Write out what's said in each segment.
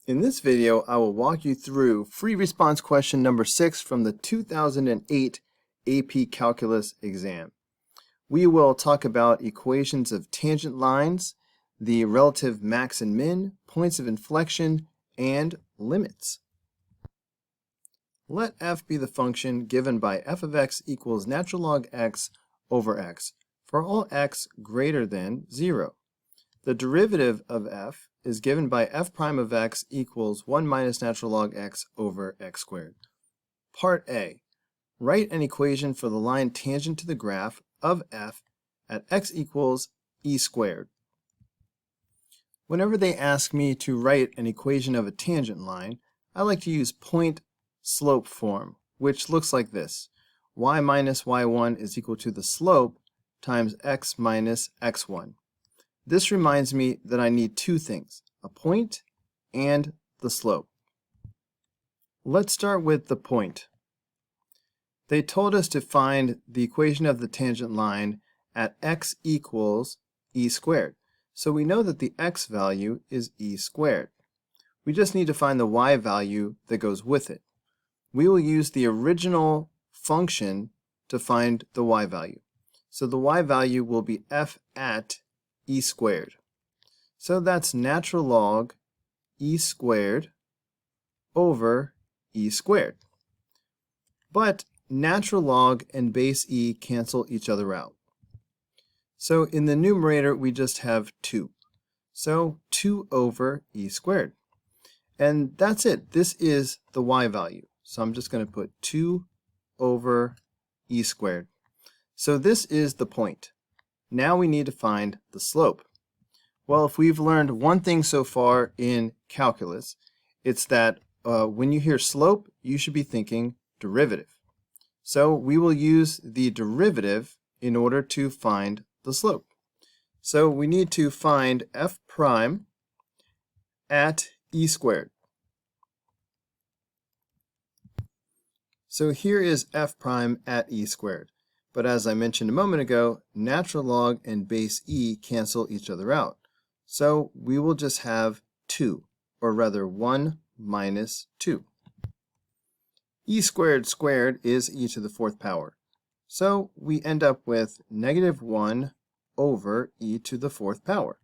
In this video, I will walk you through free response question number 6 from the 2008 AP Calculus exam. We will talk about equations of tangent lines, the relative max and min, points of inflection, and limits. Let f be the function given by f of x equals natural log x over x for all x greater than 0. The derivative of f is given by f prime of x equals 1 minus natural log x over x squared. Part A. Write an equation for the line tangent to the graph of f at x equals e squared. Whenever they ask me to write an equation of a tangent line, I like to use point-slope form, which looks like this. Y minus y1 is equal to the slope times x minus x1. This reminds me that I need two things, a point and the slope. Let's start with the point. They told us to find the equation of the tangent line at x equals e squared. So we know that the x value is e squared. We just need to find the y value that goes with it. We will use the original function to find the y value. So the y value will be f at e squared. So that's natural log e squared over e squared. But natural log and base e cancel each other out. So in the numerator we just have 2. So 2 over e squared. And that's it. This is the y value. So I'm just going to put 2 over e squared. So this is the point. Now we need to find the slope. Well, if we've learned one thing so far in calculus, it's that when you hear slope, you should be thinking derivative. So we will use the derivative in order to find the slope. So we need to find f prime at e squared. So here is f prime at e squared. But as I mentioned a moment ago, natural log and base e cancel each other out. So we will just have 2, or rather 1 minus 2. E squared squared is e to the 4th power. So we end up with negative 1 over e to the 4th power.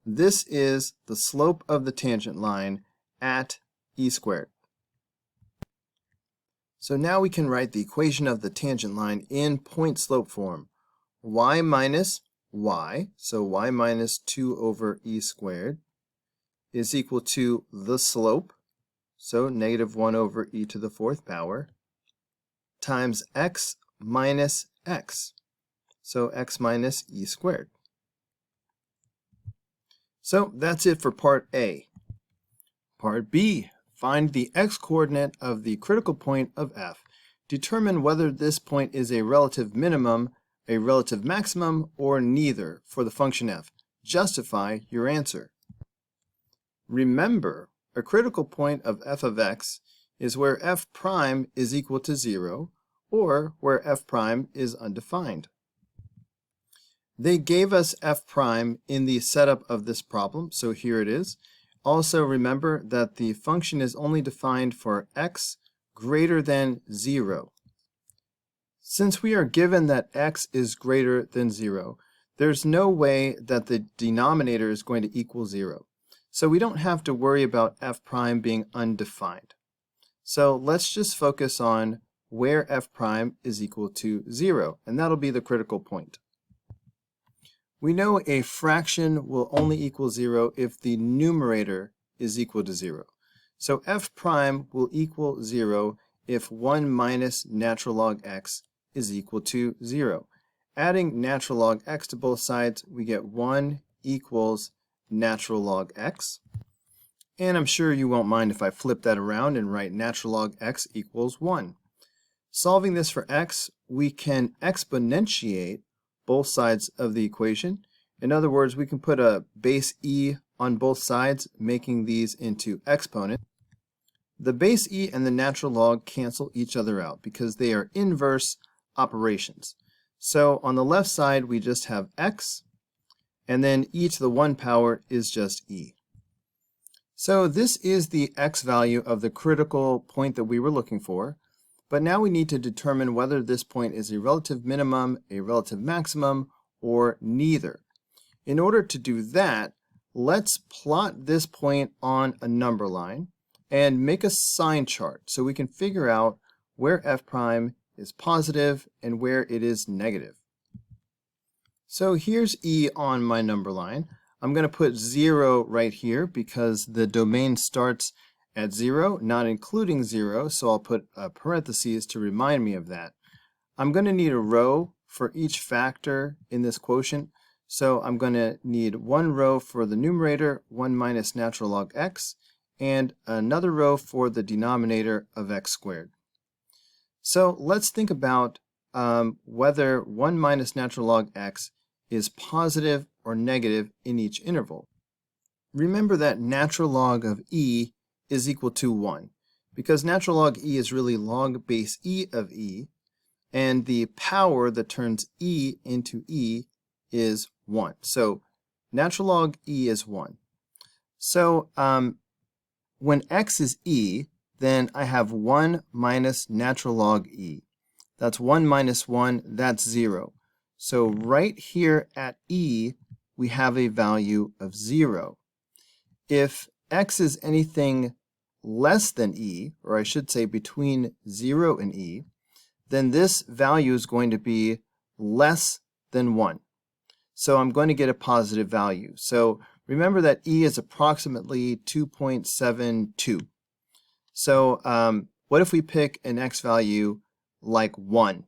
This is the slope of the tangent line at e squared. So now we can write the equation of the tangent line in point-slope form. Y minus y, so y minus 2 over e squared, is equal to the slope, so negative 1 over e to the 4th power, times x minus x, so x minus e squared. So that's it for part A. Part B. Find the x-coordinate of the critical point of f. Determine whether this point is a relative minimum, a relative maximum, or neither for the function f. Justify your answer. Remember, a critical point of f of x is where f prime is equal to 0, or where f prime is undefined. They gave us f prime in the setup of this problem, so here it is. Also remember that the function is only defined for x greater than 0. Since we are given that x is greater than 0, there's no way that the denominator is going to equal 0. So we don't have to worry about f prime being undefined. So let's just focus on where f prime is equal to 0, and that'll be the critical point. We know a fraction will only equal 0 if the numerator is equal to 0. So f prime will equal 0 if 1 minus natural log x is equal to 0. Adding natural log x to both sides, we get 1 equals natural log x. And I'm sure you won't mind if I flip that around and write natural log x equals 1. Solving this for x, we can exponentiate both sides of the equation. In other words, we can put a base e on both sides, making these into exponents. The base e and the natural log cancel each other out because they are inverse operations. So on the left side, we just have x, and then e to the 1 power is just e. So this is the x value of the critical point that we were looking for, but now we need to determine whether this point is a relative minimum, a relative maximum, or neither. In order to do that, let's plot this point on a number line and make a sign chart so we can figure out where f prime is positive and where it is negative. So here's E on my number line. I'm going to put 0 right here because the domain starts at 0, not including 0, so I'll put a parentheses to remind me of that. I'm going to need a row for each factor in this quotient, so I'm going to need one row for the numerator, 1 minus natural log x, and another row for the denominator of x squared. So let's think about whether 1 minus natural log x is positive or negative in each interval. Remember that natural log of e is equal to 1, because natural log e is really log base e of e, and the power that turns e into e is 1. So natural log e is 1. So when x is e, then I have 1 minus natural log e. That's 1 minus 1, that's 0. So right here at e, we have a value of 0. If x is anything less than e, or I should say between 0 and e, then this value is going to be less than 1. So I'm going to get a positive value. So remember that e is approximately 2.72. So what if we pick an x value like 1?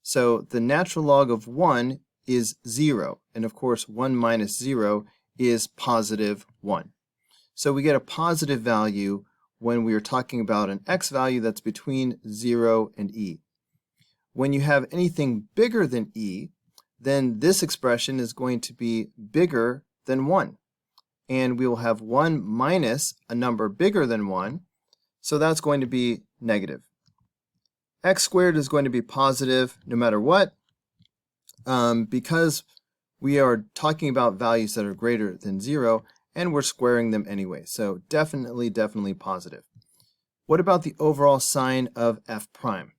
So the natural log of 1 is 0, and of course 1 minus 0 is positive 1. So we get a positive value when we are talking about an x value that's between 0 and e. When you have anything bigger than e, then this expression is going to be bigger than 1. And we will have 1 minus a number bigger than 1, so that's going to be negative. X squared is going to be positive no matter what, because we are talking about values that are greater than 0, and we're squaring them anyway. So definitely positive. What about the overall sign of f prime?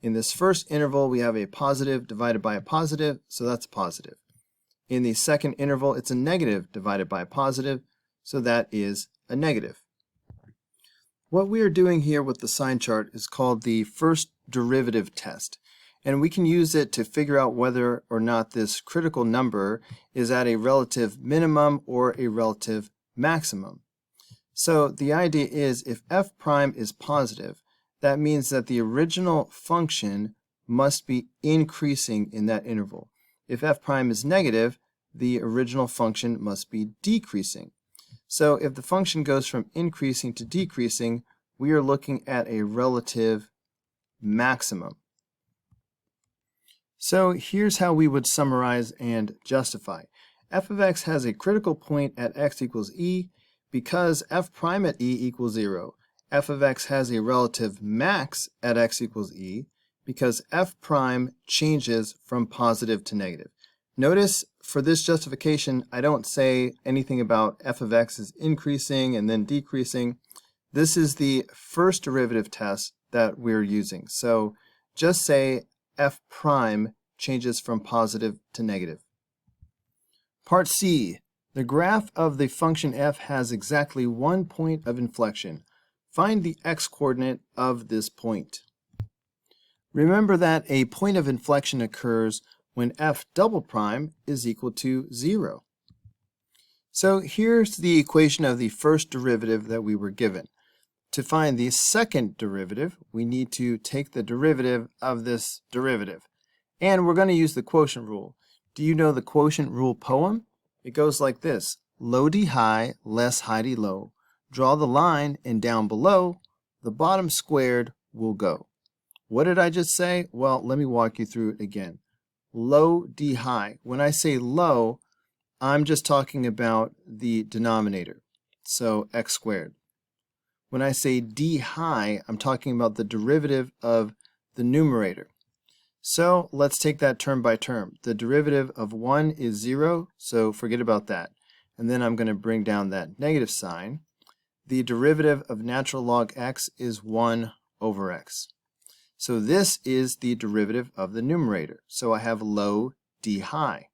In this first interval, we have a positive divided by a positive, so that's a positive. In the second interval, it's a negative divided by a positive, so that is a negative. What we are doing here with the sign chart is called the first derivative test, and we can use it to figure out whether or not this critical number is at a relative minimum or a relative maximum. So the idea is if f prime is positive, that means that the original function must be increasing in that interval. If f prime is negative, the original function must be decreasing. So if the function goes from increasing to decreasing, we are looking at a relative maximum. So here's how we would summarize and justify. F of x has a critical point at x equals e because f prime at e equals 0. F of x has a relative max at x equals e because f prime changes from positive to negative. Notice for this justification, I don't say anything about f of x is increasing and then decreasing. This is the first derivative test that we're using. So just say f prime changes from positive to negative. Part C. The graph of the function f has exactly one point of inflection. Find the x-coordinate of this point. Remember that a point of inflection occurs when f double prime is equal to 0. So here's the equation of the first derivative that we were given. To find the second derivative, we need to take the derivative of this derivative. And we're going to use the quotient rule. Do you know the quotient rule poem? It goes like this. Low d high, less high d low. Draw the line, and down below, the bottom squared will go. What did I just say? Well, let me walk you through it again. Low d high. When I say low, I'm just talking about the denominator, so x squared. When I say d high, I'm talking about the derivative of the numerator. So let's take that term by term. The derivative of 1 is 0, so forget about that. And then I'm going to bring down that negative sign. the derivative of natural log x is 1 over x. So this is the derivative of the numerator. So I have low d high.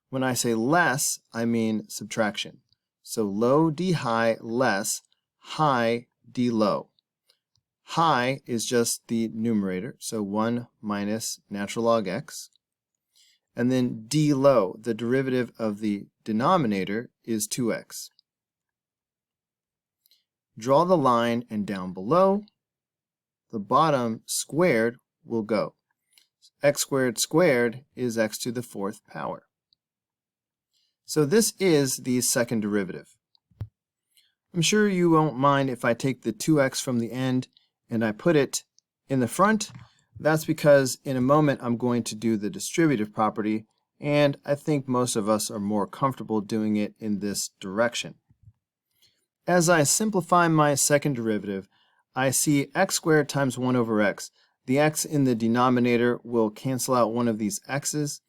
When I say less, I mean subtraction. So low d high less high d low. High is just the numerator, so 1 minus natural log x. And then d low, the derivative of the denominator, is 2x. Draw the line, and down below, the bottom squared will go. X squared squared is x to the 4th power. So this is the second derivative. I'm sure you won't mind if I take the 2x from the end and I put it in the front. That's because in a moment I'm going to do the distributive property, and I think most of us are more comfortable doing it in this direction. As I simplify my second derivative, I see x squared times 1 over x. The x in the denominator will cancel out one of these x's.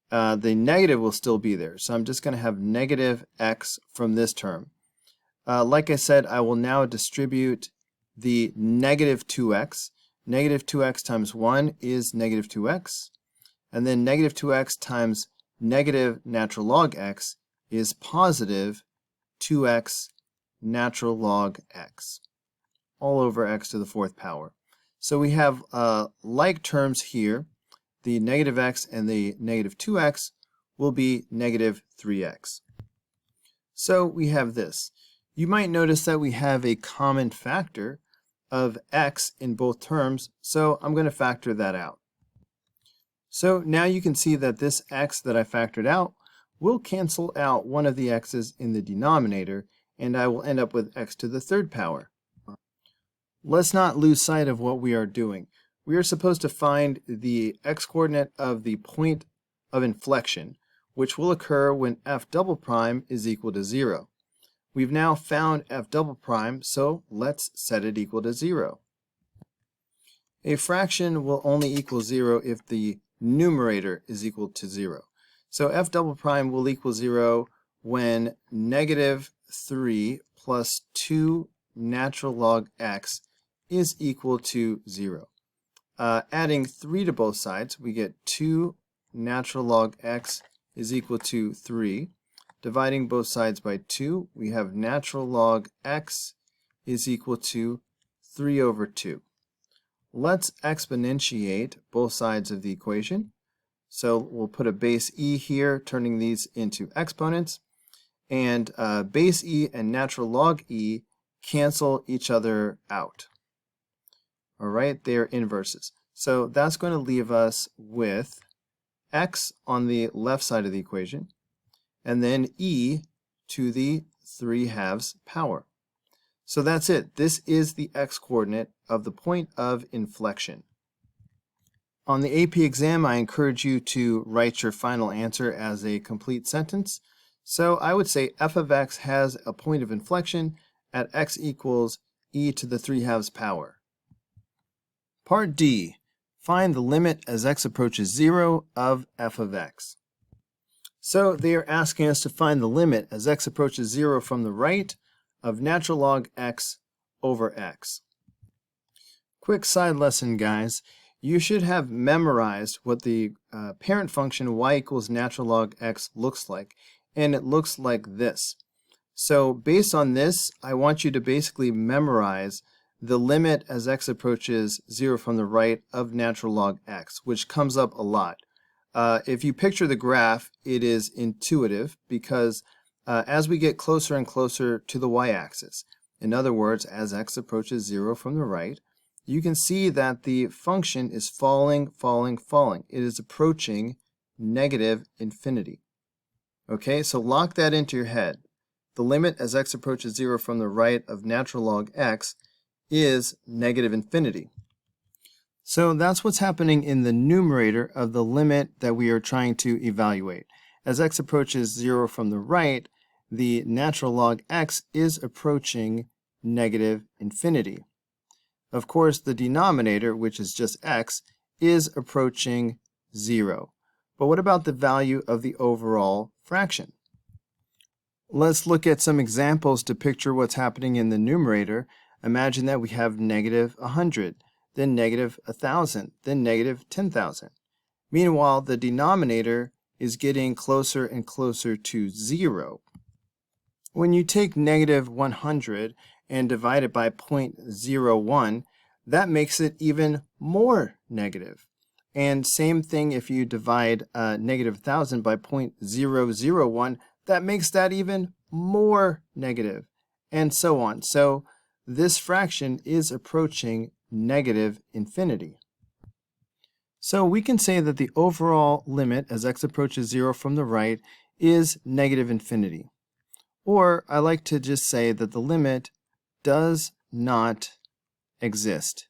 The negative will still be there, so I'm just going to have negative x from this term. Like I said, I will now distribute the negative 2x. Negative 2x times 1 is negative 2x. And then negative 2x times negative natural log x is positive 2x natural log x, all over x to the 4th power. So we have like terms here. The negative x and the negative 2x will be negative 3x. So we have this. You might notice that we have a common factor of x in both terms, so I'm going to factor that out. So now you can see that this x that I factored out will cancel out one of the x's in the denominator, and I will end up with x to the 3rd power. Let's not lose sight of what we are doing. We are supposed to find the x-coordinate of the point of inflection, which will occur when f double prime is equal to 0. We've now found f double prime, so let's set it equal to 0. A fraction will only equal 0 if the numerator is equal to 0. So f double prime will equal 0 when negative 3 plus 2 natural log x is equal to 0. Adding 3 to both sides, we get 2 natural log x is equal to 3. Dividing both sides by 2, we have natural log x is equal to 3 over 2. Let's exponentiate both sides of the equation. So we'll put a base e here, turning these into exponents. And base e and natural log e cancel each other out. All right, they are inverses. So that's going to leave us with x on the left side of the equation, and then e to the 3/2 power. So that's it. This is the x-coordinate of the point of inflection. On the AP exam, I encourage you to write your final answer as a complete sentence. So I would say f of x has a point of inflection at x equals e to the 3/2 power. Part D. Find the limit as x approaches 0 of f of x. So they are asking us to find the limit as x approaches 0 from the right of natural log x over x. Quick side lesson, guys. You should have memorized what the parent function y equals natural log x looks like, and it looks like this. So based on this, I want you to basically memorize the limit as x approaches 0 from the right of natural log x, which comes up a lot. If you picture the graph, it is intuitive because as we get closer and closer to the y-axis, in other words, as x approaches 0 from the right, you can see that the function is falling, falling, falling. It is approaching negative infinity. Okay, so lock that into your head. The limit as x approaches 0 from the right of natural log x is negative infinity. So that's what's happening in the numerator of the limit that we are trying to evaluate. As x approaches 0 from the right, the natural log x is approaching negative infinity. Of course, the denominator, which is just x, is approaching 0. But what about the value of the overall fraction? Let's look at some examples to picture what's happening in the numerator. Imagine that we have negative 100, then negative 1,000, then negative 10,000. Meanwhile, the denominator is getting closer and closer to 0. When you take negative 100 and divide it by 0.01, that makes it even more negative. And same thing if you divide negative 1,000 by 0.001, that makes that even more negative, and so on. So this fraction is approaching negative infinity. So we can say that the overall limit as x approaches 0 from the right is negative infinity. Or I like to just say that the limit does not exist.